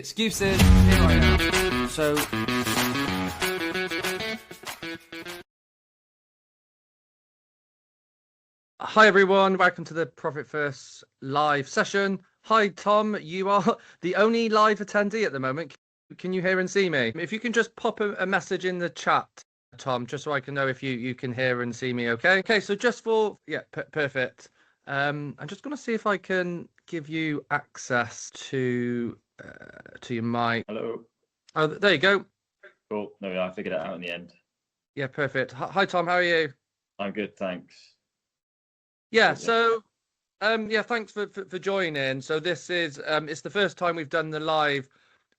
Excuses, here I am. So, hi everyone, welcome to the Profit First live session. Hi Tom, you are the only live attendee at the moment. Can you hear and see me? If you can just pop a message in the chat, Tom, just so I can know if you can hear and see me, okay? Okay, so just for, perfect. I'm just going to see if I can give you access to your mic. Hello. Oh, there you go. Cool. No, yeah, I figured it out in the end. Yeah, perfect. Hi Tom, how are you? I'm good, thanks. Yeah, so thanks for joining. So this is it's the first time we've done the live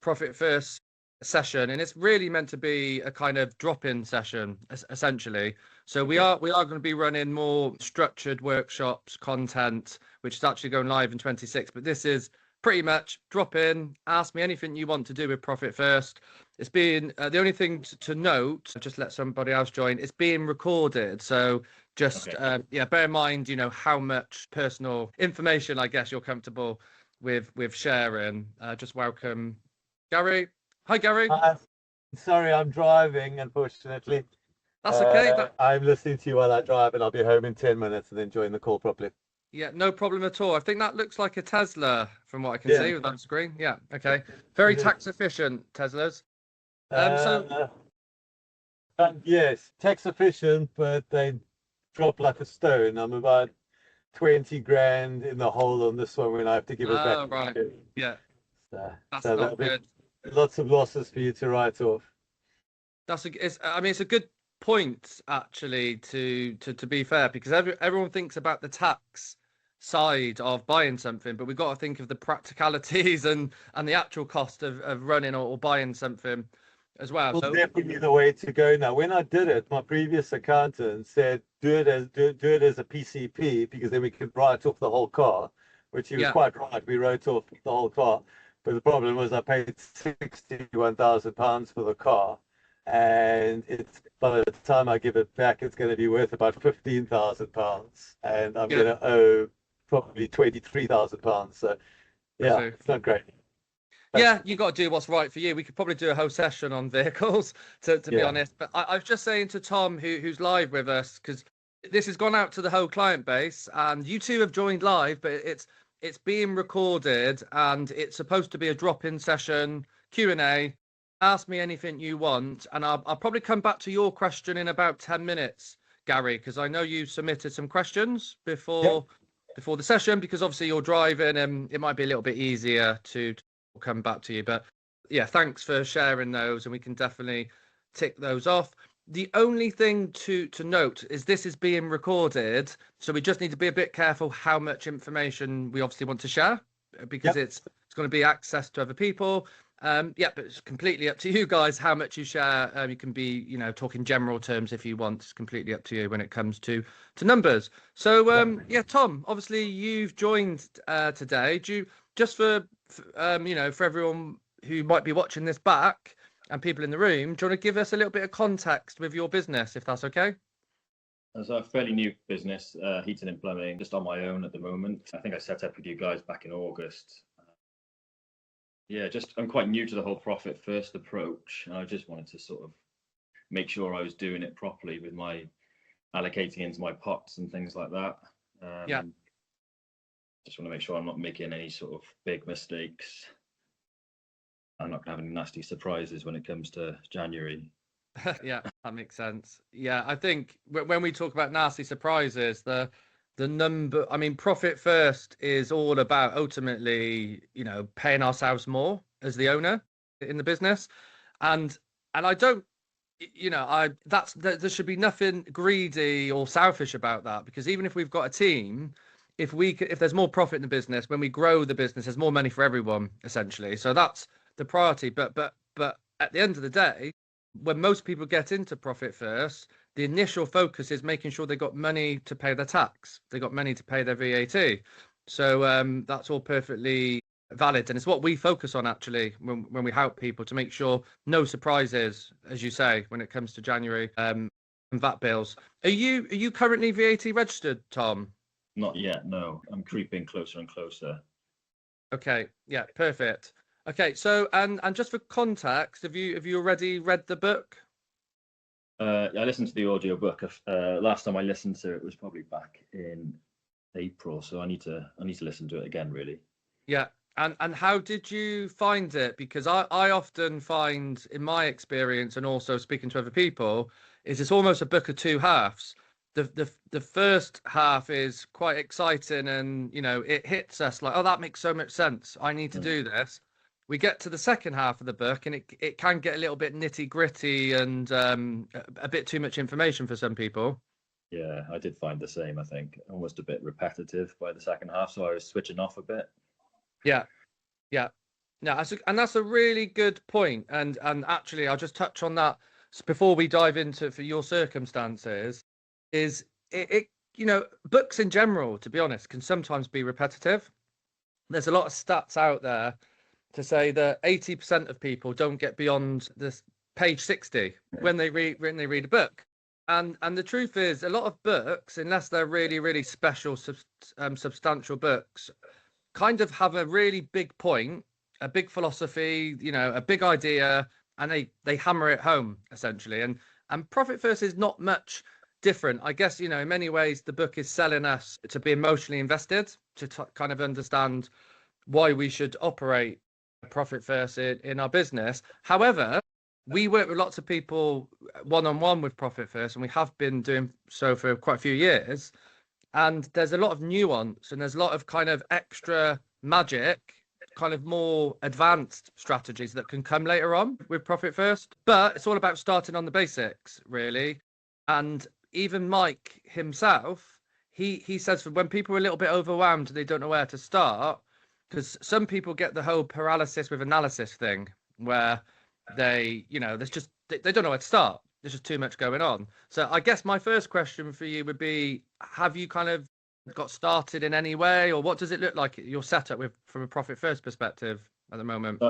Profit First session, and it's really meant to be a kind of drop-in session essentially. So we are going to be running more structured workshops, content, which is actually going live in 26, but this is pretty much drop in, ask me anything you want to do with Profit First. It's being the only thing to note, just let somebody else join, it's being recorded. So just bear in mind, how much personal information I guess you're comfortable with sharing. Just welcome Gary. Hi Gary. Sorry, I'm driving, unfortunately. That's okay. I'm listening to you while I drive, and I'll be home in 10 minutes and then join the call properly. Yeah, no problem at all. I think that looks like a Tesla from what I can see on screen. Yeah, okay. Very tax efficient Teslas. Yes, tax efficient, but they drop like a stone. I'm about 20 grand in the hole on this one when I have to give it back. Right. Yeah. That's so not good. Lots of losses for you to write off. It's a good point actually to be fair, because everyone thinks about the tax side of buying something, but we've got to think of the practicalities and the actual cost of running or buying something as well. Well, so definitely the way to go now. When I did it, my previous accountant said do it as a PCP, because then we could write off the whole car, which he was quite right. We wrote off the whole car, but the problem was I paid £61,000 for the car, and it's by the time I give it back, it's going to be worth about £15,000, and I'm going to owe probably £23,000. So it's not great. Yeah, you got to do what's right for you. We could probably do a whole session on vehicles, to be honest. But I was just saying to Tom, who's live with us, because this has gone out to the whole client base, and you two have joined live, but it's being recorded, and it's supposed to be a drop-in session, Q&A. Ask me anything you want, and I'll probably come back to your question in about 10 minutes, Gary, because I know you submitted some questions before the session, because obviously you're driving, and it might be a little bit easier to come back to you. But yeah, thanks for sharing those, and we can definitely tick those off. The only thing to note is this is being recorded, so we just need to be a bit careful how much information we obviously want to share, because it's going to be access to other people. But it's completely up to you guys how much you share. You can be, talking general terms if you want. It's completely up to you when it comes to numbers. So Tom, obviously you've joined today. Do you, just for everyone who might be watching this back and people in the room, do you want to give us a little bit of context with your business, if that's okay? It's a fairly new business, heating and plumbing, just on my own at the moment. I think I set up with you guys back in August. I'm quite new to the whole Profit First approach, and I just wanted to sort of make sure I was doing it properly with my allocating into my pots and things like that. Just want to make sure I'm not making any sort of big mistakes. I'm not going to have any nasty surprises when it comes to January. Yeah, that makes sense. Yeah, I think when we talk about nasty surprises, the number, Profit First is all about ultimately, paying ourselves more as the owner in the business. And I don't, there should be nothing greedy or selfish about that, because even if we've got a team, if there's more profit in the business, when we grow the business, there's more money for everyone, essentially. So that's the priority. But at the end of the day, when most people get into Profit First, the initial focus is making sure they got money to pay their tax, they got money to pay their VAT. So that's all perfectly valid, and it's what we focus on actually when we help people to make sure no surprises, as you say, when it comes to January and VAT bills. Are you currently VAT registered, Tom? Not yet, no. I'm creeping closer and closer. Okay, yeah, perfect. Okay, so and just for context, have you already read the book? I listened to the audio book. Last time I listened to it was probably back in April, so I need to listen to it again, really. Yeah. And how did you find it? Because I often find, in my experience, and also speaking to other people, is it's almost a book of two halves. The first half is quite exciting, and it hits us like, oh, that makes so much sense. I need to do this. We get to the second half of the book, and it can get a little bit nitty gritty and a bit too much information for some people. Yeah, I did find the same. I think almost a bit repetitive by the second half, so I was switching off a bit. Yeah. Yeah, no, that's a really good point. And actually, I'll just touch on that before we dive into for your circumstances. Is it books in general, to be honest, can sometimes be repetitive. There's a lot of stats out there to say that 80% of people don't get beyond this page 60 when they read a book. And the truth is, a lot of books, unless they're really, really special, substantial books, kind of have a really big point, a big philosophy, a big idea, and they hammer it home essentially. And Profit First is not much different. I guess, in many ways, the book is selling us to be emotionally invested, to kind of understand why we should operate Profit First in our business. However, we work with lots of people one-on-one with Profit First, and we have been doing so for quite a few years. And there's a lot of nuance, and there's a lot of kind of extra magic, kind of more advanced strategies that can come later on with Profit First. But it's all about starting on the basics, really. And even Mike himself, he says when people are a little bit overwhelmed, they don't know where to start, because some people get the whole paralysis with analysis thing, where there's just they don't know where to start. There's just too much going on. So I guess my first question for you would be, have you kind of got started in any way, or what does it look like your setup from a Profit First perspective at the moment?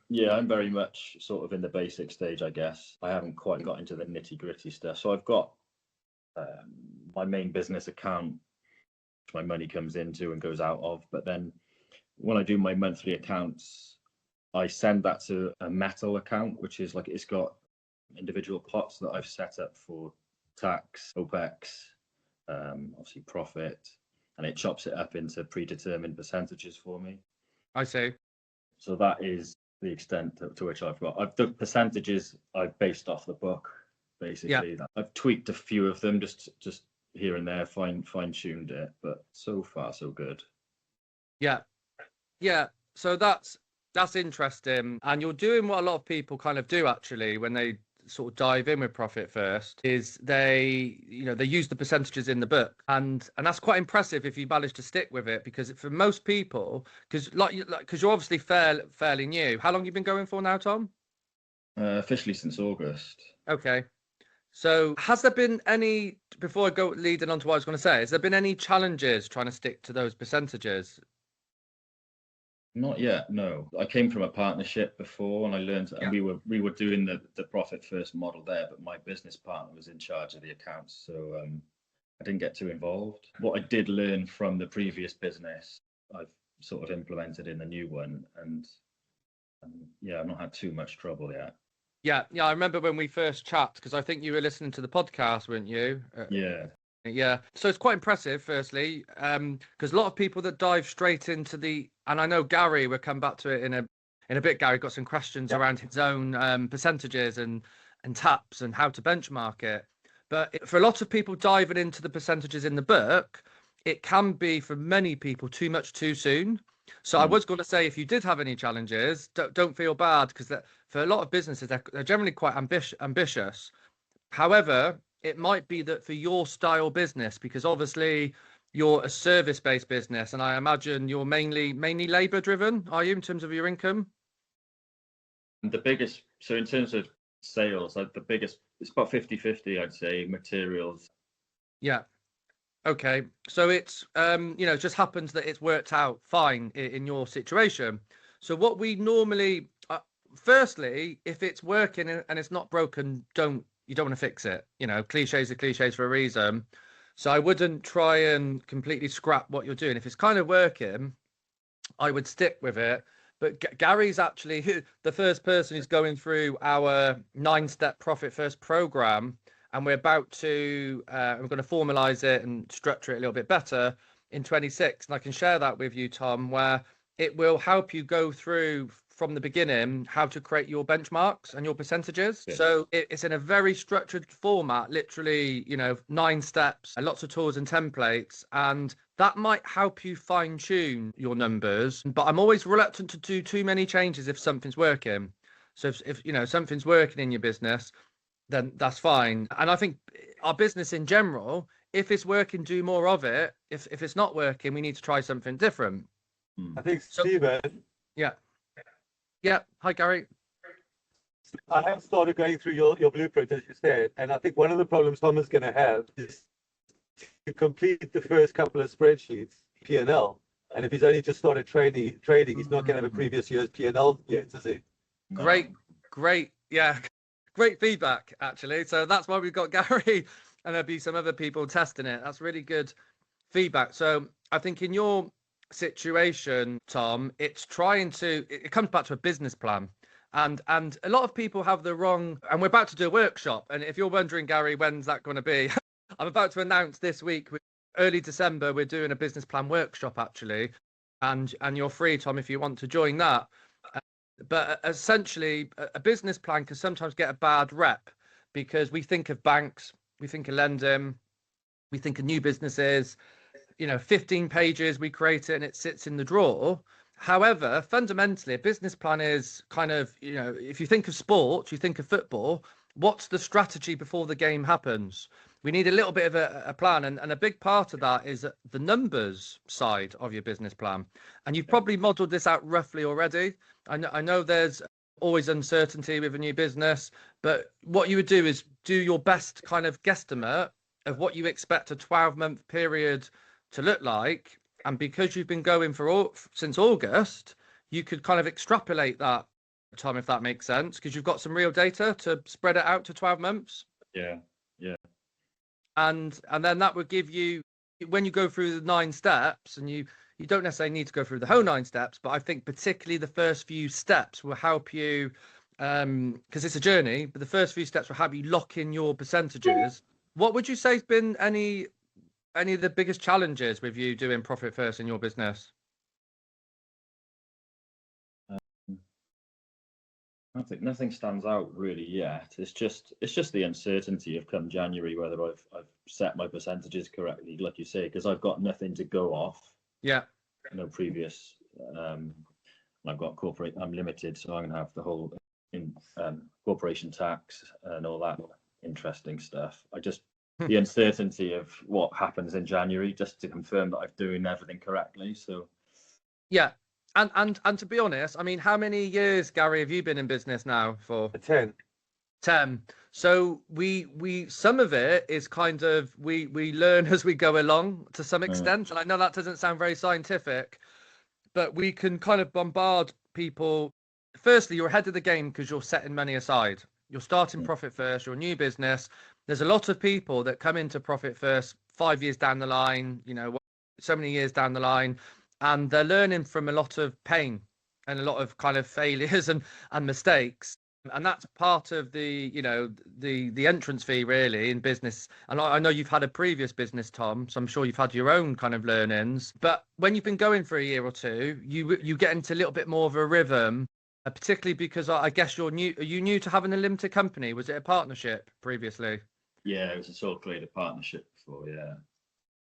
Yeah, I'm very much sort of in the basic stage, I guess. I haven't quite got into the nitty gritty stuff. So I've got my main business account, which my money comes into and goes out of. But then when I do my monthly accounts, I send that to a metal account, which is like, it's got individual pots that I've set up for tax, OPEX, obviously profit, and it chops it up into predetermined percentages for me. I see. So that is the extent to which I've got. The percentages I've based off the book, basically. Yeah. I've tweaked a few of them, just here and there, fine-tuned it, but so far so good. Yeah. So that's interesting, and you're doing what a lot of people kind of do actually when they sort of dive in with Profit First, is they use the percentages in the book, and that's quite impressive if you manage to stick with it, because for most people, because you're obviously fairly new. How long have you been going for now, Tom? Officially since August. Okay. So has there been any, before I go leading on to what I was going to say, has there been any challenges trying to stick to those percentages? Not yet, no. I came from a partnership before, and I learned, and we were doing the Profit First model there, but my business partner was in charge of the accounts, so I didn't get too involved. What I did learn from the previous business, I've sort of implemented in the new one, and I've not had too much trouble yet. Yeah, I remember when we first chat, because I think you were listening to the podcast, weren't you? Yeah. So it's quite impressive, firstly, because a lot of people that dive straight into and I know Gary, we'll come back to it in a bit. Gary got some questions around his own percentages and taps and how to benchmark it. But for a lot of people diving into the percentages in the book, it can be, for many people, too much too soon. So I was going to say, if you did have any challenges, don't feel bad, because for a lot of businesses, they're generally quite ambitious. However, it might be that for your style business, because obviously you're a service-based business, and I imagine you're mainly labor-driven, are you, in terms of your income? So in terms of sales, the biggest, it's about 50-50, I'd say, materials. Yeah. Okay. So it's, it just happens that it's worked out fine in your situation. So what we normally, firstly, if it's working and it's not broken, you don't want to fix it. Cliches are cliches for a reason. So I wouldn't try and completely scrap what you're doing. If it's kind of working, I would stick with it. But Gary's actually the first person who's going through our 9-step Profit First program, and we're about to we're going to formalize it and structure it a little bit better in 26. And I can share that with you, Tom, where it will help you go through from the beginning how to create your benchmarks and your percentages. Yeah. So it's in a very structured format, literally, 9 steps and lots of tools and templates. And that might help you fine tune your numbers. But I'm always reluctant to do too many changes if something's working. So if something's working in your business, then that's fine. And I think our business in general, if it's working, do more of it. If it's not working, we need to try something different. I think, Stephen. Yeah. Hi, Gary. I have started going through your blueprint, as you said, and I think one of the problems Tom is going to have is to complete the first couple of spreadsheets, P&L. And if he's only just started trading, he's not going to have a previous year's P&L yet, is he? Great. Yeah. Great feedback, actually. So that's why we've got Gary, and there'll be some other people testing it. That's really good feedback. So I think in your situation, Tom, it comes back to a business plan. And a lot of people have the wrong, and we're about to do a workshop. And if you're wondering, Gary, when's that going to be? I'm about to announce this week, early December, we're doing a business plan workshop, actually. And you're free, Tom, if you want to join that. But essentially, a business plan can sometimes get a bad rep because we think of banks, we think of lending, we think of new businesses, 15 pages, we create it and it sits in the drawer. However, fundamentally, a business plan is kind of, if you think of sport, you think of football, what's the strategy before the game happens? We need a little bit of a plan. And a big part of that is the numbers side of your business plan. And you've probably modeled this out roughly already. I know there's always uncertainty with a new business, but what you would do is do your best kind of guesstimate of what you expect a 12-month period to look like. And because you've been going since August, you could kind of extrapolate that, Tom, if that makes sense, because you've got some real data to spread it out to 12 months. Yeah. And then that would give you, when you go through the 9 steps, and you don't necessarily need to go through the whole 9 steps, but I think particularly the first few steps will help you, because it's a journey, but the first few steps will help you lock in your percentages. What would you say has been any of the biggest challenges with you doing Profit First in your business? I think nothing stands out really yet. It's just the uncertainty of come January whether I've set my percentages correctly, like you say, because I've got nothing to go off. Yeah. No previous. I've got corporate. I'm limited, so I'm gonna have the whole corporation tax and all that interesting stuff. The uncertainty of what happens in January, just to confirm that I'm doing everything correctly. So. Yeah. And to be honest, I mean, how many years, Gary, have you been in business now for? 10. So we some of it is kind of we learn as we go along to some extent. And I know that doesn't sound very scientific, but we can kind of bombard people. Firstly, you're ahead of the game because you're setting money aside. You're starting Profit First, you're a new business. There's a lot of people that come into Profit First 5 years down the line, so many years down the line. And they're learning from a lot of pain and a lot of kind of failures and mistakes. And that's part of the entrance fee really in business. And I know you've had a previous business, Tom, so I'm sure you've had your own kind of learnings. But when you've been going for a year or two, you get into a little bit more of a rhythm, particularly because I guess you're new. Are you new to having a limited company? Was it a partnership previously? Yeah, it was a sole created partnership before, yeah.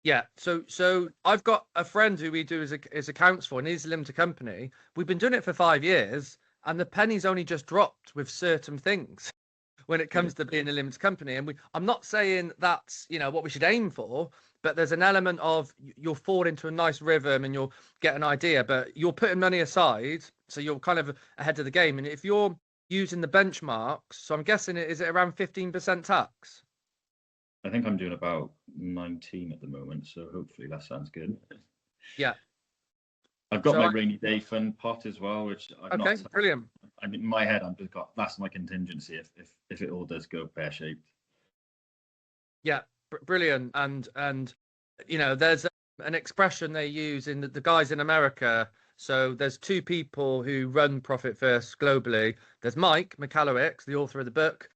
Yeah, so I've got a friend who we do his accounts for, and he's a limited company. We've been doing it for 5 years, and the penny's only just dropped with certain things when it comes to being a limited company. And I'm not saying that's what we should aim for, but there's an element of you'll fall into a nice rhythm and you'll get an idea, but you're putting money aside, so you're kind of ahead of the game. And if you're using the benchmarks, so I'm guessing is it around 15% tax? I think I'm doing about 19 at the moment, so hopefully that sounds good. Yeah. I've got my rainy day fund pot as well, which I've not. Brilliant. I mean, in my head, I've just got that's my contingency if it all does go pear shaped. Yeah, brilliant. And there's an expression they use in the guys in America So there's two people who run Profit First globally. There's Mike McAllowicks, the author of the book,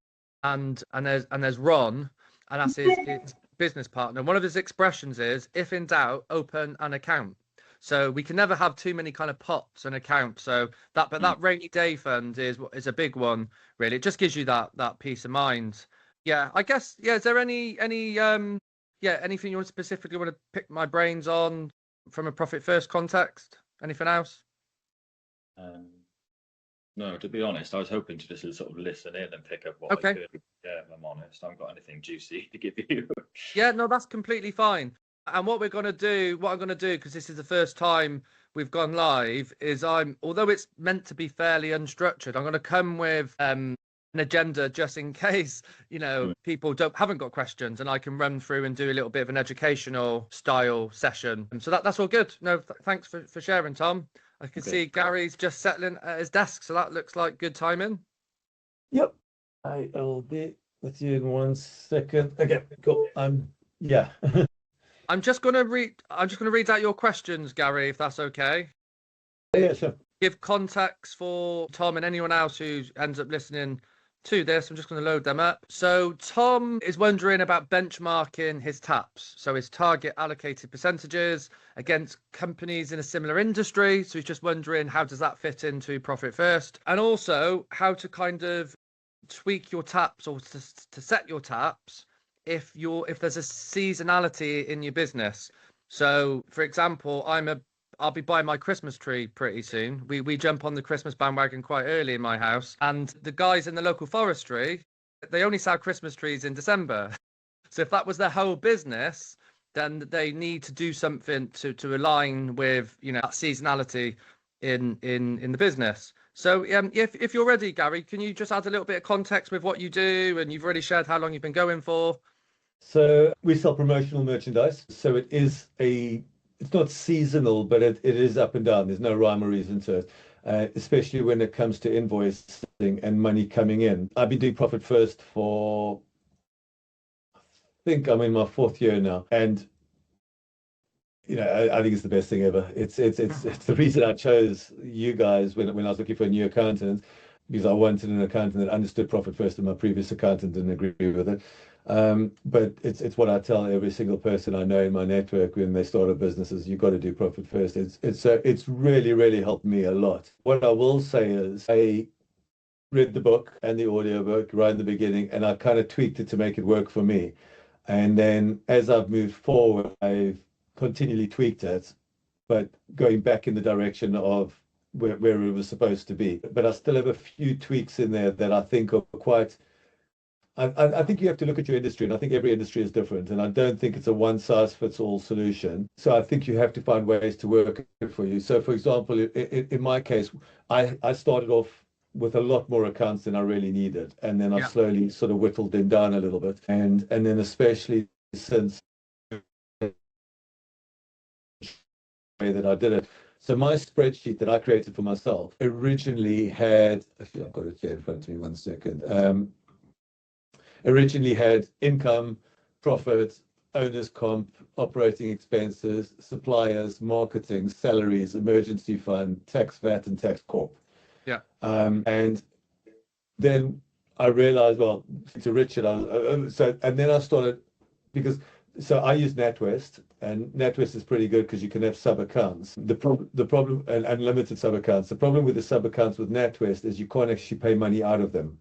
and there's Ron, and that's his business partner. One of his expressions is, if in doubt, open an account. So we can never have too many kind of pots and accounts. So that rainy day fund is a big one, really. It just gives you that peace of mind. Yeah, I guess. Yeah, is there anything you specifically want to pick my brains on from a Profit First context? Anything else? No, to be honest, I was hoping to just sort of listen in and pick up what Okay. I could. Yeah, if I'm honest, I haven't got anything juicy to give you. Yeah, no, that's completely fine. And what I'm going to do, because this is the first time we've gone live, is although it's meant to be fairly unstructured, I'm going to come with an agenda just in case, people haven't got questions, and I can run through and do a little bit of an educational style session. So that's all good. No, thanks for sharing, Tom. I can see Gary's just settling at his desk, so that looks like good timing. Yep, I'll be with you in 1 second. Okay, cool. Yeah. I'm just gonna read out your questions, Gary, if that's okay. Yeah, sure. Give context for Tom and anyone else who ends up listening to this. I'm just going to load them up. So Tom is wondering about benchmarking his TAPs, so his target allocated percentages against companies in a similar industry. So he's just wondering, how does that fit into Profit First, and also how to kind of tweak your TAPs, or to set your TAPs if there's a seasonality in your business. So for example, I'll be buying my Christmas tree pretty soon. We jump on the Christmas bandwagon quite early in my house. And the guys in the local forestry, they only sell Christmas trees in December. So if that was their whole business, then they need to do something to align with, that seasonality in the business. So if you're ready, Gary, can you just add a little bit of context with what you do? And you've already shared how long you've been going for. So we sell promotional merchandise. So it's not seasonal, but it is up and down. There's no rhyme or reason to it, especially when it comes to invoicing and money coming in. I've been doing Profit First for, I think I'm in my 4th year now. And, I think it's the best thing ever. It's the reason I chose you guys when I was looking for a new accountant, because I wanted an accountant that understood Profit First, and my previous accountant didn't agree with it. But it's what I tell every single person I know in my network when they start a business is, you've got to do Profit First. It's really, really helped me a lot. What I will say is, I read the book and the audiobook right in the beginning, and I kind of tweaked it to make it work for me. And then as I've moved forward, I've continually tweaked it, but going back in the direction of where it was supposed to be. But I still have a few tweaks in there that I think are quite... I think you have to look at your industry, and I think every industry is different, and I don't think it's a one-size-fits-all solution. So I think you have to find ways to work it for you. So, for example, in my case, I started off with a lot more accounts than I really needed, and then I slowly sort of whittled them down a little bit, and then especially since that I did it. So my spreadsheet that I created for myself originally had, actually I've got it here in front of me, 1 second. Originally had income, profit, owner's comp, operating expenses, suppliers, marketing, salaries, emergency fund, tax, VAT, and tax corp. Yeah. And then I realized, well, to Richard, and then I started, so I use NatWest, and NatWest is pretty good because you can have sub-accounts. The problem, and unlimited sub-accounts. The problem with the sub-accounts with NatWest is you can't actually pay money out of them.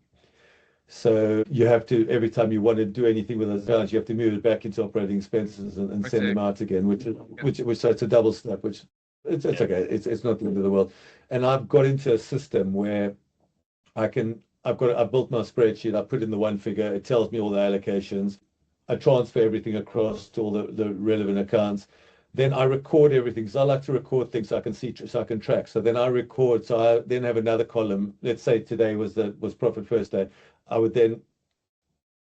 So you have to, every time you want to do anything with those accounts, you have to move it back into operating expenses and send them out again, which so it's a double step, which it's okay. It's not the end of the world. And I've got into a system where I've built my spreadsheet, I put in the one figure, it tells me all the allocations. I transfer everything across to all the relevant accounts. Then I record everything, because I like to record things so I can see, so I can track. So then I record, so I then have another column. Let's say today was Profit First Day. I would then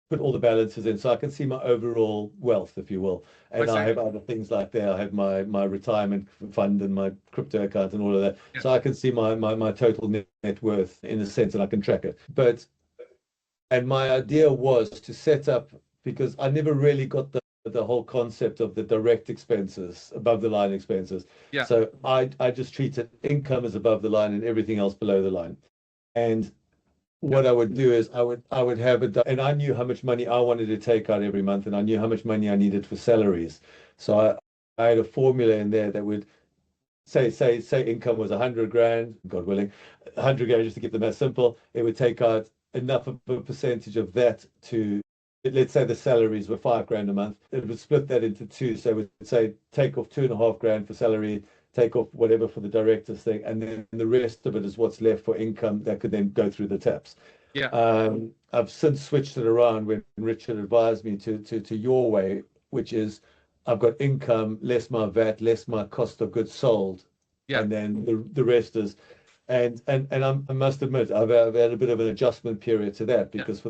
put all the balances in so I can see my overall wealth, if you will. And I have other things like that. I have my retirement fund and my crypto account and all of that. Yeah. So I can see my total net worth in a sense, and I can track it. And my idea was to set up, because I never really got the the whole concept of the direct expenses, above the line expenses. Yeah. So I just treated income as above the line and everything else below the line. And what I would do is I would have it, and I knew how much money I wanted to take out every month, and I knew how much money I needed for salaries. So I had a formula in there that would say income was 100 grand, God willing, 100 grand, just to keep the math simple. It would take out enough of a percentage of that to, let's say the salaries were 5 grand a month. It would split that into two. So it would say take off 2.5 grand for salary, take off whatever for the director's thing, and then the rest of it is what's left for income that could then go through the taps. Yeah. I've since switched it around when Richard advised me to your way, which is I've got income less my VAT, less my cost of goods sold, and then the rest is, and I must admit I've had a bit of an adjustment period to that because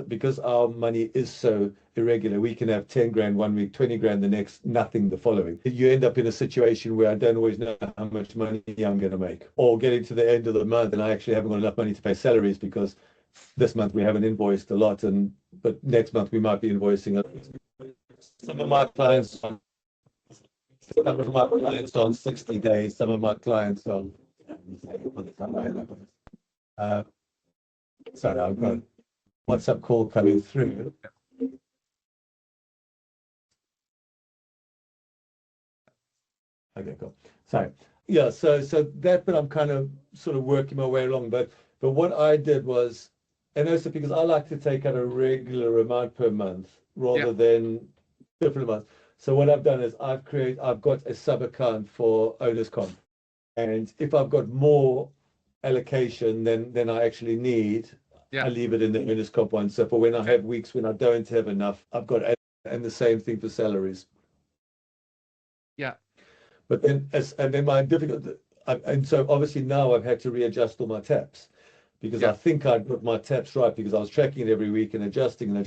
because our money is so irregular, we can have 10 grand one week, 20 grand the next, nothing the following. You end up in a situation where I don't always know how much money I'm going to make, or getting to the end of the month and I actually haven't got enough money to pay salaries because this month we haven't invoiced a lot, but next month we might be invoicing some of my clients on 60 days, some of my clients on sorry, I've got WhatsApp call coming through. Okay, cool. Sorry. Yeah, so that, but I'm kind of sort of working my way along. But what I did was, and also because I like to take out a regular amount per month rather than different amounts. So what I've done is I've got a sub account for owner's comp. And if I've got more allocation than I actually need, I leave it in the owner's comp one. So for when I have weeks when I don't have enough, I've got, and the same thing for salaries. Yeah. But then, my difficult, and so obviously now I've had to readjust all my taps because I think I'd got my taps right because I was tracking it every week and adjusting, and I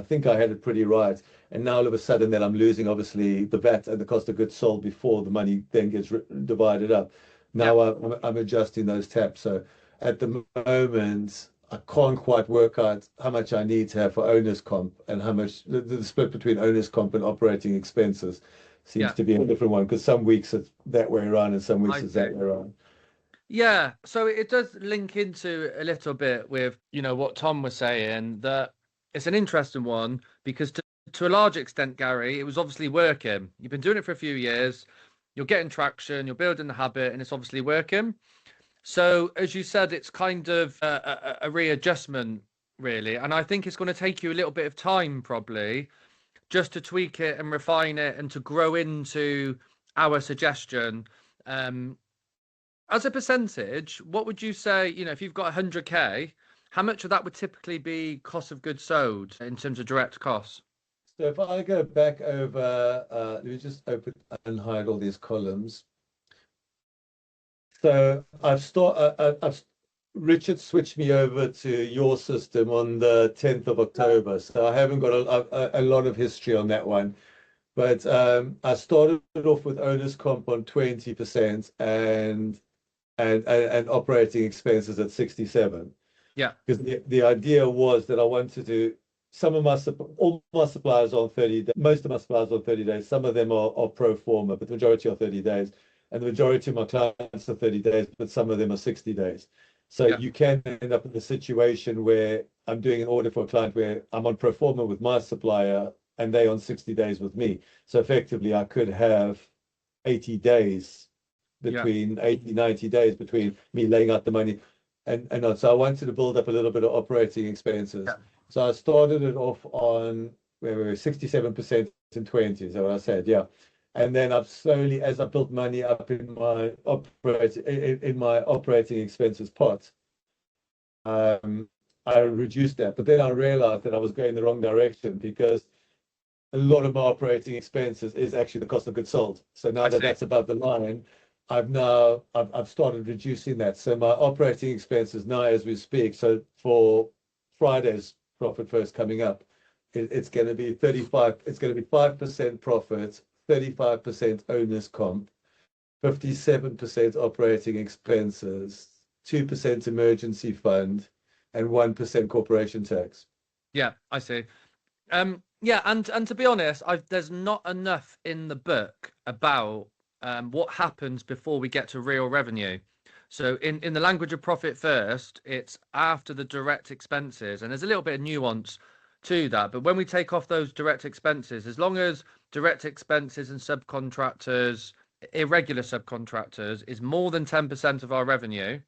think I had it pretty right. And now all of a sudden that I'm losing obviously the VAT and the cost of goods sold before the money then gets divided up. Now I'm adjusting those taps. So at the moment, I can't quite work out how much I need to have for owner's comp and how much the split between owner's comp and operating expenses seems to be a different one because some weeks it's that way around and some weeks it's that way around. Yeah, so it does link into a little bit with, what Tom was saying, that it's an interesting one because to a large extent, Gary, it was obviously working. You've been doing it for a few years, you're getting traction, you're building the habit, and it's obviously working. So as you said, it's kind of a readjustment, really. And I think it's going to take you a little bit of time, probably, just to tweak it and refine it and to grow into our suggestion. As a percentage, what would you say, if you've got 100K, how much of that would typically be cost of goods sold in terms of direct costs? So if I go back over, let me just unhide all these columns. So Richard switched me over to your system on the 10th of October. So I haven't got a lot of history on that one. But I started off with owner's comp on 20% and operating expenses at 67. Yeah. Because the idea was that I wanted to, all my suppliers are on 30 days, most of my suppliers are on 30 days. Some of them are pro forma, but the majority are 30 days. And the majority of my clients are 30 days, but some of them are 60 days. So you can end up in a situation where I'm doing an order for a client where I'm on pro forma with my supplier and they on 60 days with me. So effectively I could have 80 days between 80, 90 days between me laying out the money. And so I wanted to build up a little bit of operating expenses. Yeah. So I started it off on where we were 67% and 20, is that what I said? Yeah. And then I've slowly, as I built money up in my operating expenses pot, I reduced that. But then I realized that I was going the wrong direction because a lot of my operating expenses is actually the cost of goods sold. So now that that's above the line, I've started reducing that. So my operating expenses now, as we speak, so for Friday's Profit First coming up, it's going to be 35. It's going to be 5% profit, 35% owner's comp, 57% operating expenses, 2% emergency fund, and 1% corporation tax. Yeah, I see. Yeah, and to be honest, there's not enough in the book about what happens before we get to real revenue. So in the language of profit first, it's after the direct expenses, and there's a little bit of nuance to that. But when we take off those direct expenses, as long as direct expenses and subcontractors, irregular subcontractors, is more than 10% of our revenue,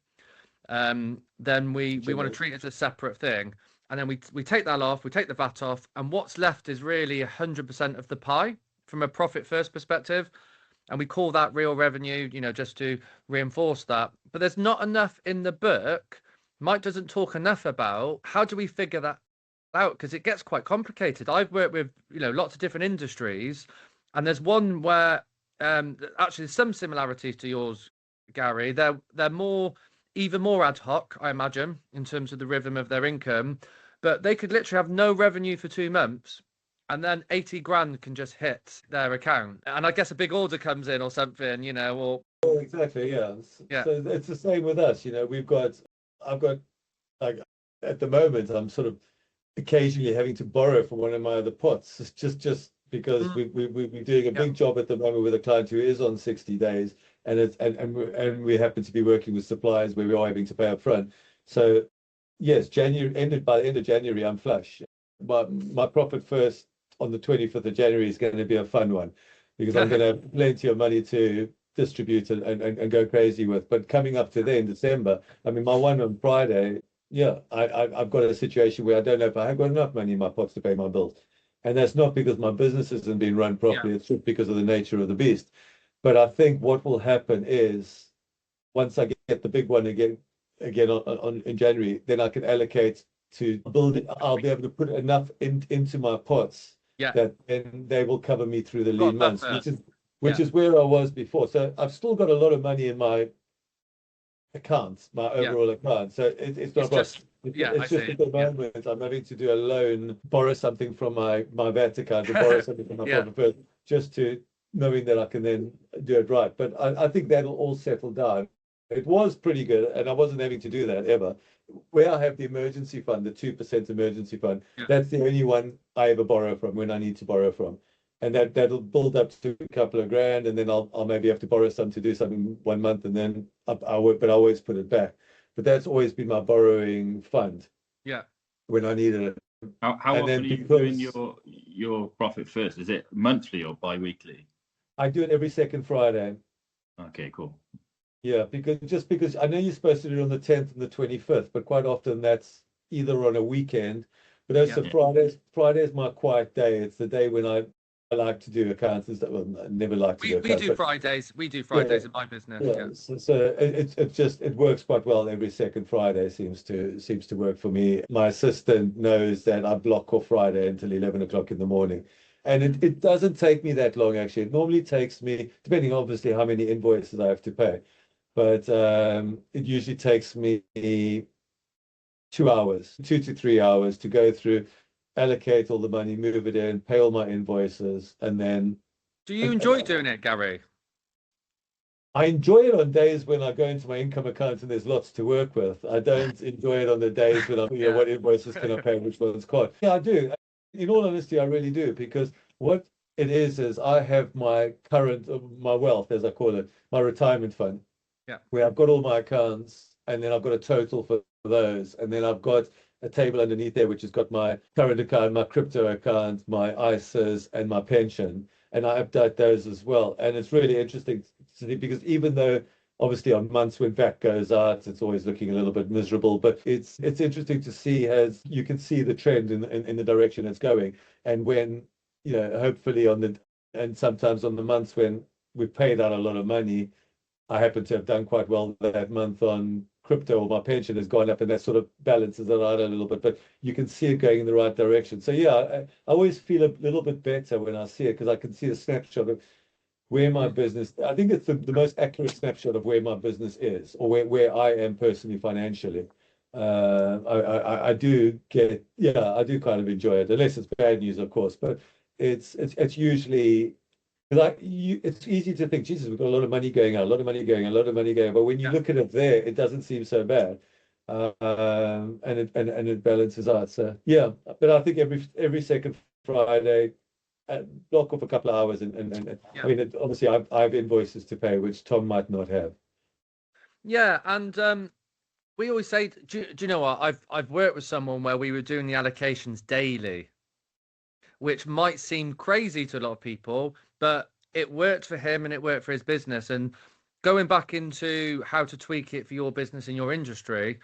then we want to treat it as a separate thing. And then we take that off, we take the VAT off, and what's left is really 100% of the pie from a profit first perspective. And we call that real revenue, just to reinforce that. But there's not enough in the book. Mike doesn't talk enough about how do we figure that out, because it gets quite complicated. I've worked with, lots of different industries, and there's one where actually some similarities to yours, Gary. They're even more ad hoc, I imagine, in terms of the rhythm of their income. But they could literally have no revenue for 2 months, and then 80 grand can just hit their account. And I guess a big order comes in or something, or... Oh, exactly, yeah. Yeah. So it's the same with us. I've got, like, at the moment, I'm sort of occasionally having to borrow from one of my other pots. It's just because we're doing a big job at the moment with a client who is on 60 days, and we happen to be working with suppliers where we are having to pay up front. So yes, by the end of January, I'm flush. My profit first on the 25th of January is going to be a fun one, because I'm going to have plenty of money to distribute and go crazy with. But coming up to then, December, I mean, my one on Friday, I've got a situation where I don't know if I have got enough money in my pots to pay my bills. And that's not because my business hasn't been run properly. It's just because of the nature of the beast. But I think what will happen is, once I get the big one again in January, then I can allocate to building. I'll be able to put enough into my pots that then they will cover me through the lean months, which is where I was before. So I've still got a lot of money in my accounts, my overall account. So it's not just at the moment I'm having to do a loan, borrow something from my VAT account, or borrow something from my profit first, just to knowing that I can then do it right. But I think that'll all settle down. It was pretty good, and I wasn't having to do that ever. Where I have the emergency fund, the 2% emergency fund, that's the only one I ever borrow from when I need to borrow from. And that'll build up to a couple of grand, and then I'll maybe have to borrow some to do something 1 month, and then but I always put it back. But that's always been my borrowing fund. Yeah. When I needed it. How often are you doing your profit first? Is it monthly or bi-weekly? I do it every second Friday. Okay, cool. Yeah, because I know you're supposed to do it on the 10th and the 25th, but quite often that's either on a weekend. But also Friday is my quiet day. It's the day when I like to do accounts and stuff. Well, I never like to do accounts. We do Fridays in my business. So it works quite well. Every second Friday seems to work for me. My assistant knows that I block off Friday until 11 o'clock in the morning. And it doesn't take me that long, actually. It normally takes me, depending obviously how many invoices I have to pay, but it usually takes me 2 hours, 2 to 3 hours to go through, allocate all the money, move it in, pay all my invoices, and then... Do you enjoy doing it, Gary? I enjoy it on days when I go into my income account and there's lots to work with. I don't enjoy it on the days when I'm, what invoices can I pay, which one's can't. Yeah, I do. In all honesty, I really do, because what it is I have my current, my wealth, as I call it, my retirement fund, where I've got all my accounts, and then I've got a total for those, and then I've got a table underneath there which has got my current account, my crypto account, my ISAs, and my pension, and I update those as well. And it's really interesting to see, because even though obviously on months when VAT goes out, it's always looking a little bit miserable, but it's interesting to see, as you can see the trend in the direction it's going. And when, hopefully and sometimes on the months when we've paid out a lot of money, I happen to have done quite well that month on crypto, or my pension has gone up, and that sort of balances it out a little bit, but you can see it going in the right direction. So I always feel a little bit better when I see it, because I can see a snapshot of where my business, I think it's the most accurate snapshot of where my business is, or where I am personally financially. I do I do kind of enjoy it, unless it's bad news, of course, but it's usually, it's easy to think, Jesus, we've got a lot of money going out, a lot of money going, but when you look at it there, it doesn't seem so bad. And it balances out. So but I think every second Friday, block off a couple of hours, and Yeah. I mean, obviously, I've invoices to pay, which Tom might not have. Yeah, and we always say, do you know what? I've worked with someone where we were doing the allocations daily, which might seem crazy to a lot of people, but it worked for him and it worked for his business. And going back into how to tweak it for your business and your industry,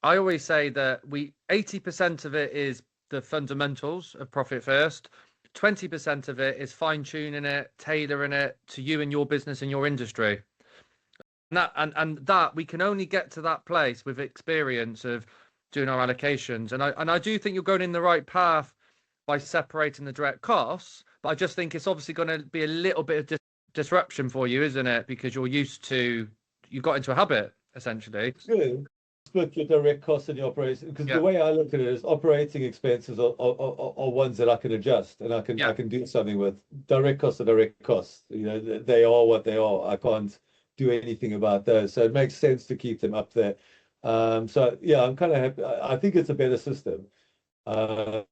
I always say that 80% of it is the fundamentals of Profit First. 20% of it is fine tuning it, tailoring it to you and your business and your industry. And that we can only get to that place with experience of doing our allocations. And I do think you're going in the right path by separating the direct costs, but I just think it's obviously going to be a little bit of disruption for you, isn't it? Because you got into a habit essentially. Good. Split your direct costs and your operating, because the way I look at it is operating expenses are ones that I can adjust and I can do something with. Direct costs are direct costs. You know, they are what they are. I can't do anything about those. So it makes sense to keep them up there. So yeah, I'm kind of happy. I think it's a better system. Now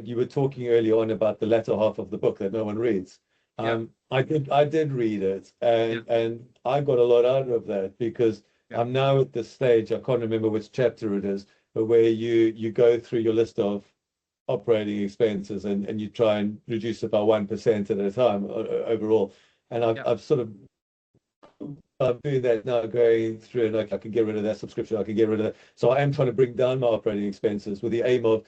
you were talking early on about the latter half of the book that no one reads. I did read it, and I got a lot out of that, because I'm now at this stage, I can't remember which chapter it is, but where you go through your list of operating expenses and you try and reduce it by 1% at a time overall. And I've sort of I'm doing that now, going through, and I can get rid of that subscription, I can get rid of that. So I am trying to bring down my operating expenses with the aim of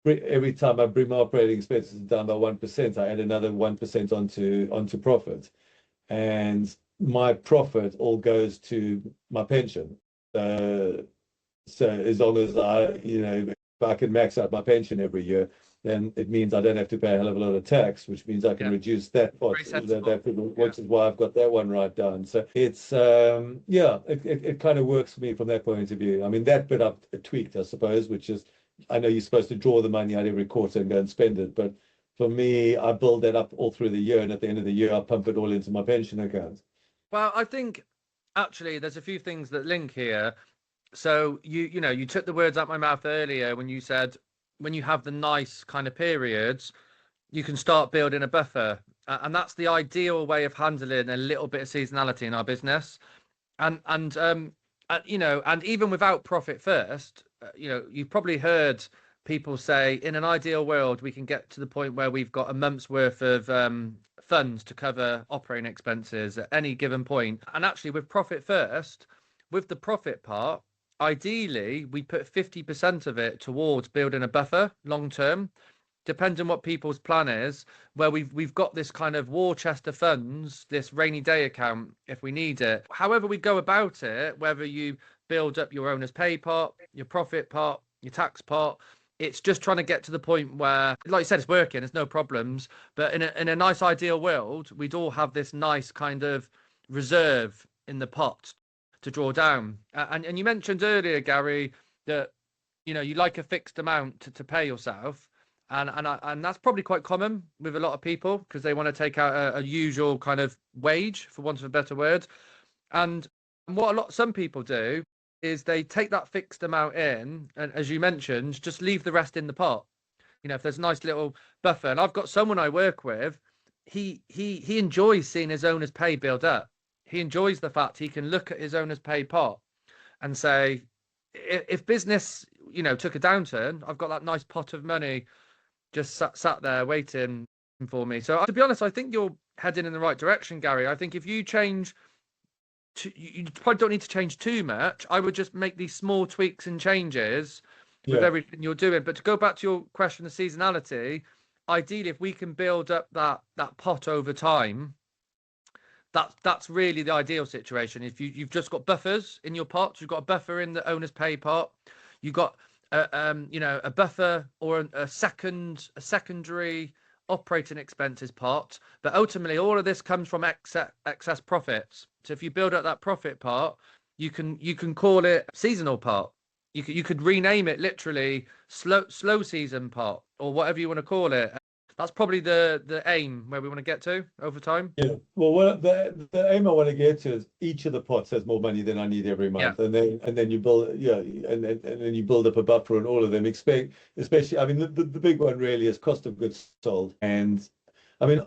every time I bring my operating expenses down by 1%, I add another 1% onto profit. And my profit all goes to my pension. So as long as if I can max out my pension every year, then it means I don't have to pay a hell of a lot of tax, which means I can reduce that part, which is why I've got that one right down. So it's it kind of works for me from that point of view. I mean, that bit I've tweaked, I suppose, which is, I know you're supposed to draw the money out every quarter and go and spend it, but for me, I build that up all through the year, and at the end of the year, I pump it all into my pension account. Well, I think actually there's a few things that link here. So you took the words out my mouth earlier when you said when you have the nice kind of periods, you can start building a buffer, and that's the ideal way of handling a little bit of seasonality in our business. And even without Profit First, you've probably heard people say in an ideal world we can get to the point where we've got a month's worth of funds to cover operating expenses at any given point. And actually with Profit First, with the profit part, ideally we put 50% of it towards building a buffer long term, depending on what people's plan is, where we've got this kind of war chest of funds, this rainy day account if we need it. However we go about it, whether you build up your owner's pay part, your profit part, your tax part, it's just trying to get to the point where, like you said, it's working, there's no problems. But in a nice ideal world, we'd all have this nice kind of reserve in the pot to draw down. And you mentioned earlier, Gary, that you like a fixed amount to pay yourself. And that's probably quite common with a lot of people, because they want to take out a usual kind of wage, for want of a better word. And what some people do is they take that fixed amount in, and as you mentioned, just leave the rest in the pot. If there's a nice little buffer. And I've got someone I work with, he enjoys seeing his owner's pay build up. He enjoys the fact he can look at his owner's pay pot and say, if business, took a downturn, I've got that nice pot of money just sat there waiting for me. So to be honest, I think you're heading in the right direction, Gary. I think if you change, you probably don't need to change too much. I would just make these small tweaks and changes with everything you're doing. But to go back to your question of seasonality, ideally, if we can build up that pot over time, that's really the ideal situation. If you've just got buffers in your pot, you've got a buffer in the owner's pay pot, you've got a buffer or a secondary operating expenses pot, but ultimately all of this comes from excess profits. So if you build up that profit part, you can call it seasonal part. You could rename it literally slow season part, or whatever you want to call it. That's probably the aim where we want to get to over time. Yeah. Well, the aim I want to get to is each of the pots has more money than I need every month, and then you build, yeah, and then you build up a buffer on all of them. Especially, I mean, the big one really is cost of goods sold, and I mean,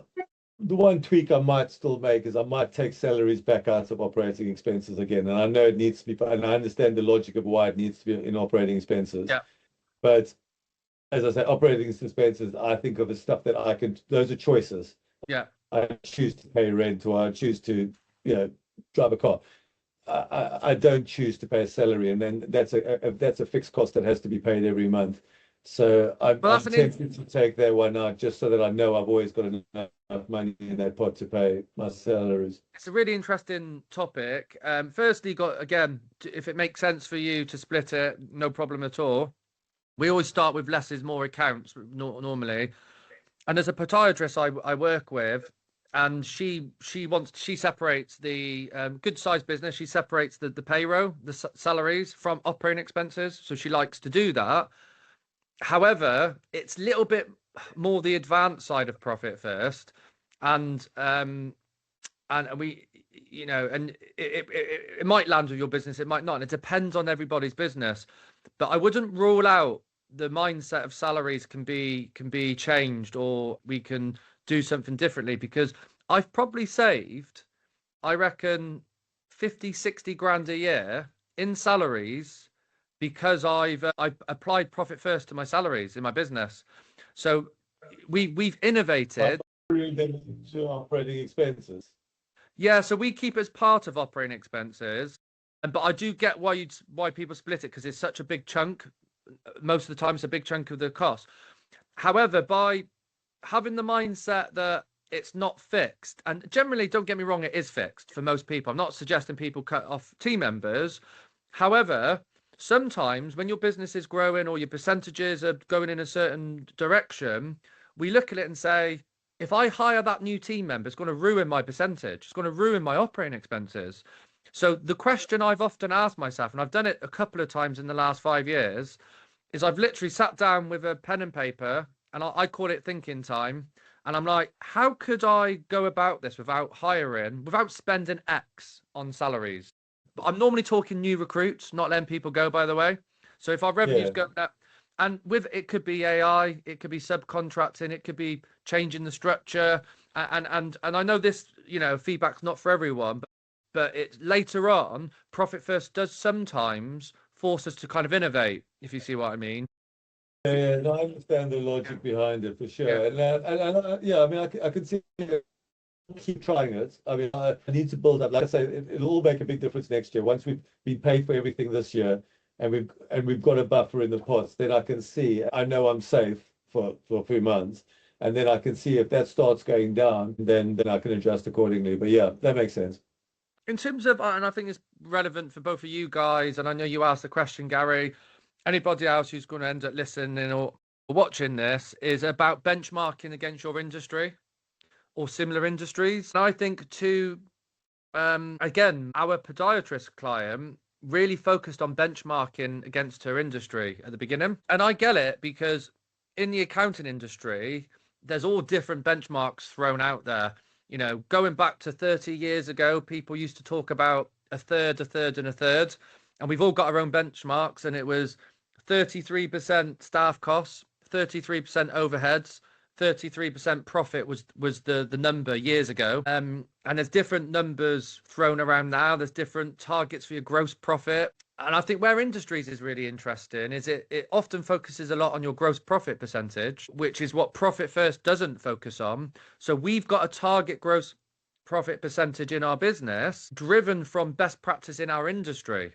the one tweak I might still make is I might take salaries back out of operating expenses again, and I know it needs to be, and I understand the logic of why it needs to be in operating expenses, Yeah. but as I say, operating expenses, I think of as stuff that I can. Those are choices. Yeah. I choose to pay rent or I choose to, drive a car. I don't choose to pay a salary, and then that's a fixed cost that has to be paid every month. So I'm tempted to take that one out just so that I know I've always got enough money in that pot to pay my salaries. It's a really interesting topic. Firstly, again, if it makes sense for you to split it, no problem at all. We always start with less is more accounts normally. And there's a podiatrist I work with, and she separates the good sized business. She separates the payroll, the salaries from operating expenses. So she likes to do that. However, it's a little bit more the advanced side of Profit First, and we, and it might land with your business, it might not. And it depends on everybody's business, but I wouldn't rule out the mindset of salaries can be changed, or we can do something differently, because I've probably saved, I reckon, 50-60 grand a year in salaries because I've applied Profit First to my salaries in my business. So we've innovated. To operating expenses. Yeah, so we keep it as part of operating expenses, but I do get why people split it, because it's such a big chunk. Most of the time, it's a big chunk of the cost. However, by having the mindset that it's not fixed, and generally, don't get me wrong, it is fixed for most people. I'm not suggesting people cut off team members. However, sometimes when your business is growing or your percentages are going in a certain direction, we look at it and say, if I hire that new team member, it's going to ruin my percentage. It's going to ruin my operating expenses. So the question I've often asked myself, and I've done it a couple of times in the last 5 years, is I've literally sat down with a pen and paper, and I call it thinking time. And I'm like, how could I go about this without spending X on salaries? But I'm normally talking new recruits, not letting people go, by the way. So if our revenues go up, and with it could be AI, it could be subcontracting, it could be changing the structure. And I know this, feedback's not for everyone, but it's later on, Profit First does sometimes force us to kind of innovate, if you see what I mean. Yeah, no, I understand the logic behind it for sure. Yeah. I mean, I can see it. Keep trying it. I mean, I need to build up. Like I say, it'll all make a big difference next year. Once we've been paid for everything this year, and we've got a buffer in the pots, then I can see. I know I'm safe for a few months, and then I can see if that starts going down, then I can adjust accordingly. But yeah, that makes sense. In terms of, and I think it's relevant for both of you guys, and I know you asked the question, Gary. Anybody else who's going to end up listening or watching this, is about benchmarking against your industry or similar industries. And I think again, our podiatrist client really focused on benchmarking against her industry at the beginning. And I get it, because in the accounting industry, there's all different benchmarks thrown out there. Going back to 30 years ago, people used to talk about a third, and a third. And we've all got our own benchmarks, and it was 33% staff costs, 33% overheads, 33% profit was the number years ago. And there's different numbers thrown around now. There's different targets for your gross profit. And I think where industries is really interesting is it often focuses a lot on your gross profit percentage, which is what Profit First doesn't focus on. So we've got a target gross profit percentage in our business driven from best practice in our industry.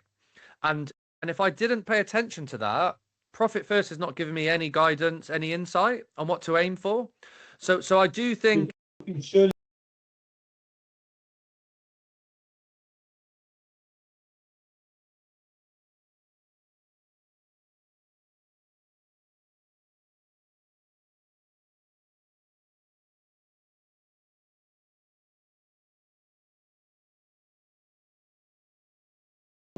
And if I didn't pay attention to that, Profit First has not given me any guidance, any insight on what to aim for. So I do think. Surely.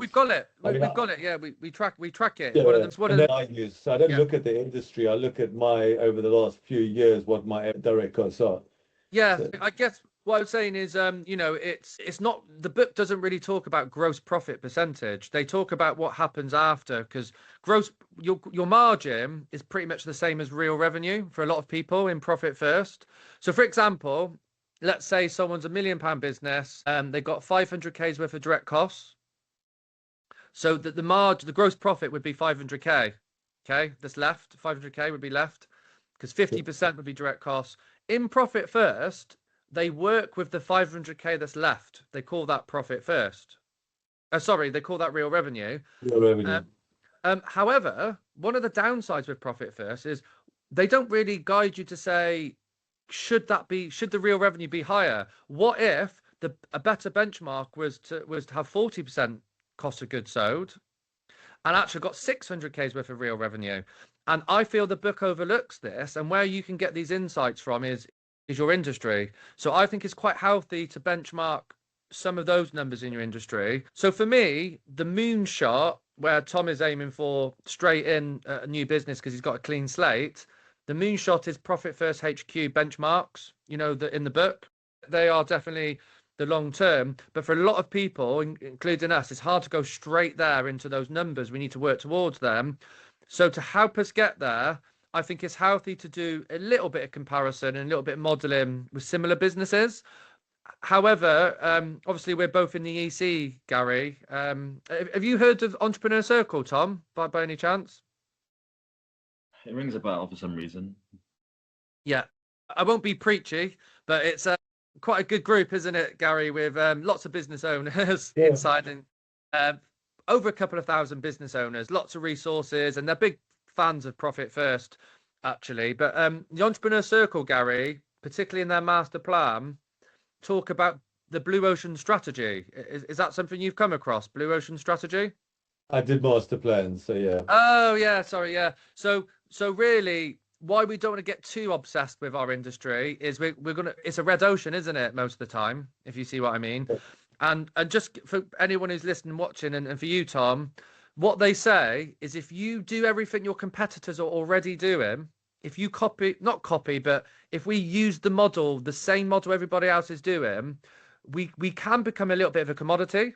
we've got it. I mean, We've got it. Yeah, we track it. Yeah, One of them. One of them. I use. So I don't Yeah. look at the industry. I look at over the last few years, what my direct costs are. Yeah, So, I guess what I'm saying is, it's not, the book doesn't really talk about gross profit percentage. They talk about what happens after, because your margin is pretty much the same as real revenue for a lot of people in Profit First. So, for example, let's say someone's £1 million business, they've got 500K's worth of direct costs. So that the gross profit would be 500K. Okay, that's left. 500K would be left because 50% would be direct costs. In Profit First, they work with the 500K that's left. They call that Profit First. Sorry, they call that real revenue. real revenue. However, one of the downsides with Profit First is they don't really guide you to say, should the real revenue be higher? What if a better benchmark was to have 40% cost of goods sold and actually got 600K's worth of real revenue? And I feel the book overlooks this, and where you can get these insights from is your industry. So I think it's quite healthy to benchmark some of those numbers in your industry. So for me, the moonshot, where Tom is aiming for straight in a new business because he's got a clean slate, the moonshot is Profit First HQ benchmarks, in the book. They are definitely the long term, but for a lot of people, including us, it's hard to go straight there into those numbers. We need to work towards them. So to help us get there, I think it's healthy to do a little bit of comparison and a little bit of modeling with similar businesses. However, obviously we're both in the EC, Gary. Have you heard of Entrepreneur Circle, Tom, by any chance? It rings a bell for some reason. Yeah, I won't be preachy, but it's quite a good group, isn't it, Gary, with lots of business owners inside, and over a couple of thousand business owners, lots of resources, and they're big fans of Profit First, actually. But the Entrepreneur Circle, Gary, particularly in their master plan, talk about the Blue Ocean strategy. Is that something you've come across, Blue Ocean strategy? I did master plans, so yeah. Oh, yeah, sorry, yeah. So really, why we don't want to get too obsessed with our industry is we're gonna, it's a red ocean, isn't it, most of the time, if you see what I mean. And just for anyone who's listening and watching, and for you, Tom, what they say is if you do everything your competitors are already doing, if you not copy, but if we use the same model everybody else is doing, we can become a little bit of a commodity.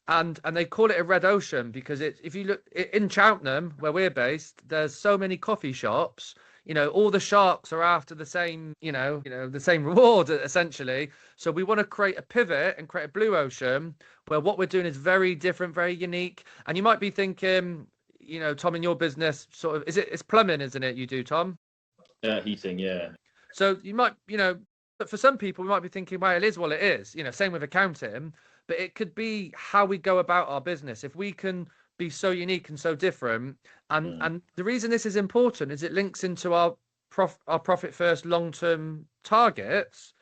And they call it a red ocean because if you look in Cheltenham, where we're based, there's so many coffee shops. All the sharks are after the same, the same reward essentially. So we want to create a pivot and create a blue ocean where what we're doing is very different, very unique. And you might be thinking, Tom, in your business, sort of, it's plumbing, isn't it? You do, Tom? Heating, yeah. So you might, but for some people, we might be thinking, well, it is what it is. Same with accounting. But it could be how we go about our business. If we can be so unique and so different, and the reason this is important is it links into our Profit First long-term targets,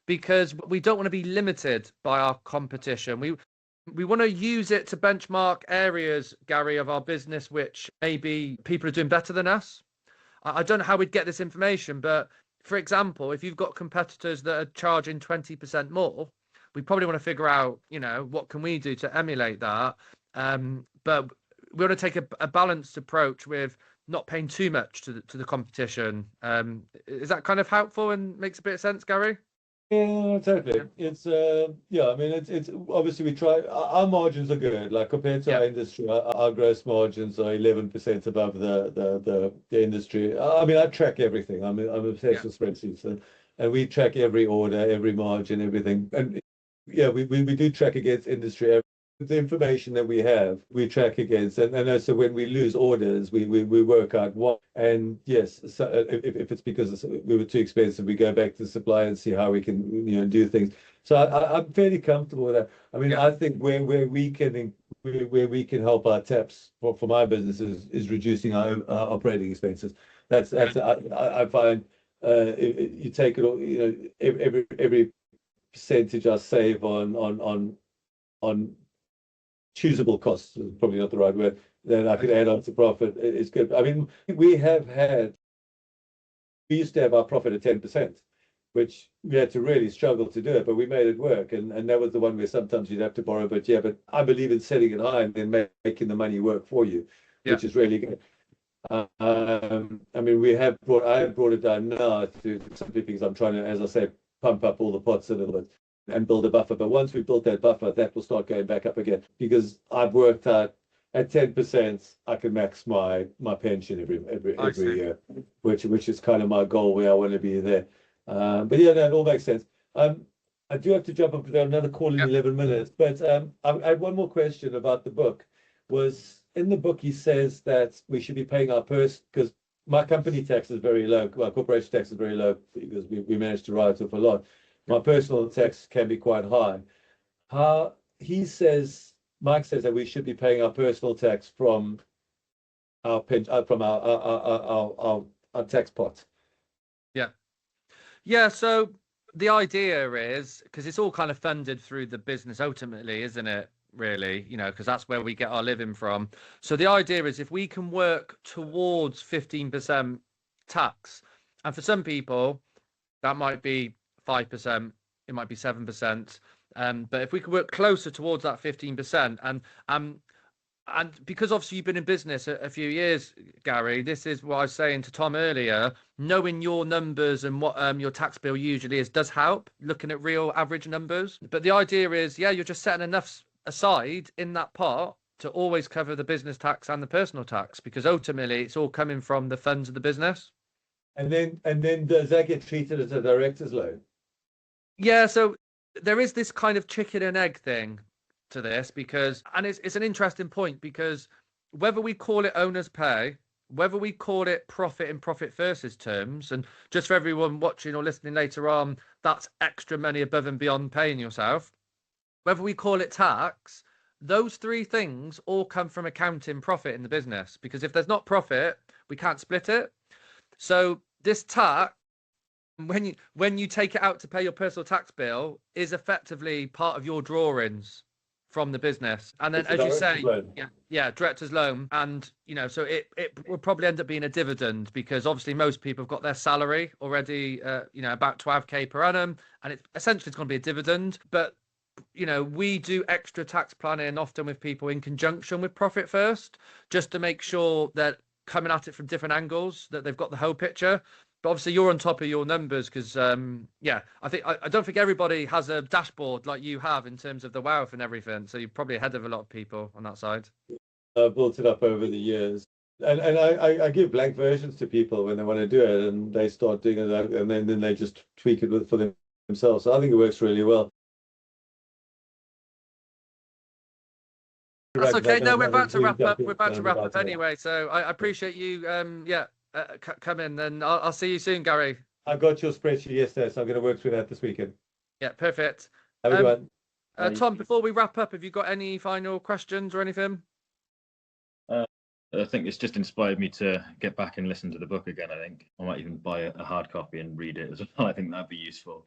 because we don't want to be limited by our competition. We want to use it to benchmark areas, Gary, of our business which maybe people are doing better than us. I don't know how we'd get this information, but for example, if you've got competitors that are charging 20% more, we probably want to figure out, what can we do to emulate that. But we want to take a balanced approach with not paying too much to the competition. Is that kind of helpful and makes a bit of sense, Gary? Yeah, totally. It's I mean, it's obviously we try. Our margins are good, like compared to our industry. Our gross margins are 11% above the industry. I mean, I track everything. I'm obsessed with spreadsheets, and we track every order, every margin, everything. And we do track against industry. The information that we have, we track against, and so when we lose orders, we work out what. And yes, so if it's because we were too expensive, we go back to the supplier and see how we can do things. So I'm fairly comfortable with that. I mean, I think where we can help our taps for my business is reducing our operating expenses. That's I find you take it all, every percentage I save on choosable costs is probably not the right word, then I could add on to profit. It's good. I mean, we used to have our profit at 10%. which we had to really struggle to do it, but we made it work. And that was the one where sometimes you'd have to borrow, but I believe in setting it high and then making the money work for you, which is really good. I mean, I have brought it down now to simply because I'm trying to, as I say, pump up all the pots a little bit and build a buffer. But once we built that buffer, that will start going back up again, because I've worked out at 10%, I can max my pension every year, which is kind of my goal, where I want to be there. But yeah, no, it all makes sense. I do have to jump up to another call in 11 minutes, but I had one more question about the book. Was in the book, he says that we should be paying our because my company tax is very low, well, corporation tax is very low because we managed to write off a lot. My personal tax can be quite high. Mike says that we should be paying our personal tax from our tax pot. Yeah. So the idea is, because it's all kind of funded through the business ultimately, isn't it? Really, because that's where we get our living from. So the idea is, if we can work towards 15% tax, and for some people that might be 5%, it might be 7%, but if we can work closer towards that 15%, and because obviously you've been in business a few years, Gary, this is what I was saying to Tom earlier, knowing your numbers and what your tax bill usually is does help, looking at real average numbers. But the idea is, you're just setting enough aside in that pot to always cover the business tax and the personal tax, because ultimately it's all coming from the funds of the business. And then does that get treated as a director's loan? Yeah, so there is this kind of chicken and egg thing to this, and it's an interesting point, because whether we call it owner's pay, whether we call it profit in Profit First's terms, and just for everyone watching or listening later on, that's extra money above and beyond paying yourself, whether we call it tax, those three things all come from accounting profit in the business, because if there's not profit, we can't split it. So this tax, when you take it out to pay your personal tax bill, is effectively part of your drawings from the business. And then, as you say, director's loan. And, so it will probably end up being a dividend, because obviously most people have got their salary already, about 12k per annum, and it's going to be a dividend. But we do extra tax planning often with people in conjunction with Profit First, just to make sure that coming at it from different angles, that they've got the whole picture. But obviously you're on top of your numbers, because I don't think everybody has a dashboard like you have in terms of the wealth and everything. So you're probably ahead of a lot of people on that side. I've built it up over the years. And I give blank versions to people when they want to do it, and they start doing it, and then they just tweak it for themselves. So I think it works really well. That's okay. No, we're about to wrap up. We're about to wrap up anyway. So I appreciate you, come in, and I'll see you soon, Gary. I got your spreadsheet yesterday, so I'm going to work through that this weekend. Yeah, perfect. Have a good one. Tom, before we wrap up, have you got any final questions or anything? I think it's just inspired me to get back and listen to the book again. I think I might even buy a hard copy and read it as well. I think that'd be useful.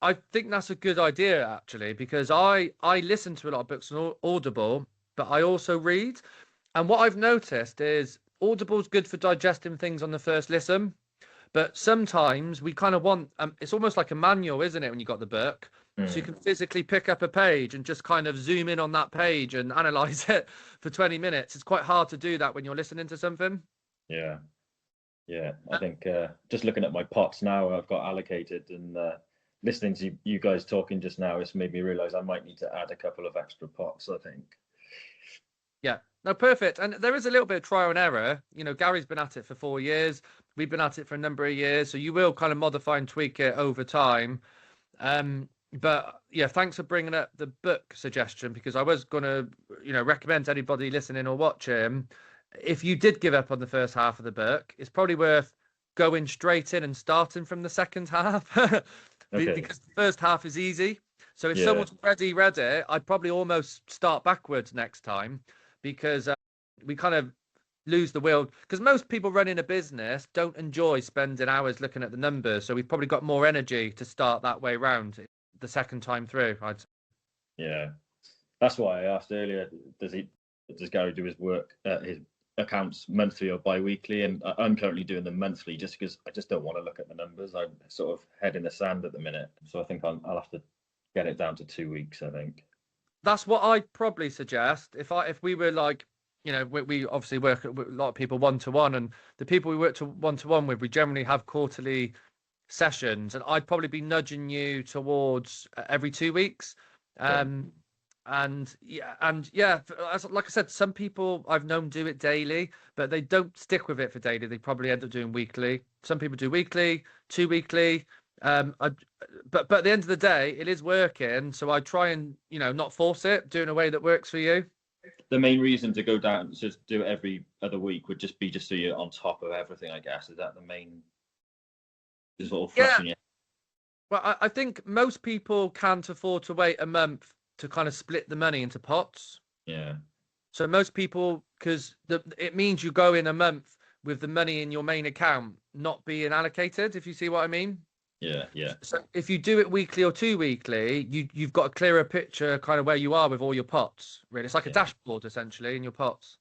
I think that's a good idea, actually, because I listen to a lot of books on Audible, but I also read. And what I've noticed is Audible's good for digesting things on the first listen, but sometimes we kind of want, it's almost like a manual, isn't it, when you got the book? So you can physically pick up a page and just kind of zoom in on that page and analyze it for 20 minutes. It's quite hard to do that when you're listening to something. Yeah. I think just looking at my pots now, I've got allocated, and listening to you guys talking just now, it's made me realize I might need to add a couple of extra pots, I think. Yeah, no, perfect. And there is a little bit of trial and error. Gary's been at it for 4 years. We've been at it for a number of years. So you will kind of modify and tweak it over time. But yeah, thanks for bringing up the book suggestion, because I was going to, recommend to anybody listening or watching, if you did give up on the first half of the book, it's probably worth going straight in and starting from the second half. Because the first half is easy. So if someone's already read it, I'd probably almost start backwards next time, because we kind of lose the will. Because most people running a business don't enjoy spending hours looking at the numbers. So we've probably got more energy to start that way round the second time through. Yeah, that's why I asked earlier, does Gary do his work, his accounts monthly or bi-weekly, and I'm currently doing them monthly just because I just don't want to look at the numbers. I'm sort of head in the sand at the minute, so I think I'll have to get it down to 2 weeks, I think. That's what I'd probably suggest. If we were like, we obviously work with a lot of people one-to-one, and the people we work to one-to-one with, we generally have quarterly sessions, and I'd probably be nudging you towards every 2 weeks. And like I said, some people I've known do it daily, but they don't stick with it for daily. They probably end up doing weekly. Some people do weekly, 2 weekly. But at the end of the day, it is working. So I try and, not force it, do it in a way that works for you. The main reason to go down to do it every other week would just be so you're on top of everything, I guess. Is that the main sort of flushing it? Well, I think most people can't afford to wait a month to kind of split the money into pots. Yeah. So most people, because it means you go in a month with the money in your main account not being allocated, if you see what I mean. Yeah. So if you do it weekly or 2 weekly, you've got a clearer picture kind of where you are with all your pots. Really, it's like a dashboard essentially in your pots.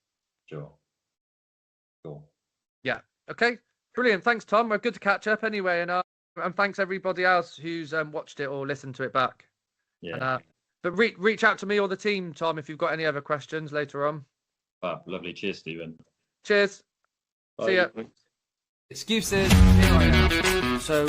Sure. Cool. Yeah. Okay. Brilliant. Thanks, Tom. We're good to catch up anyway, and thanks everybody else who's watched it or listened to it back. Yeah. But reach out to me or the team, Tom, if you've got any other questions later on. Lovely. Cheers, Stephen. Cheers. Bye. See ya. Excuses. So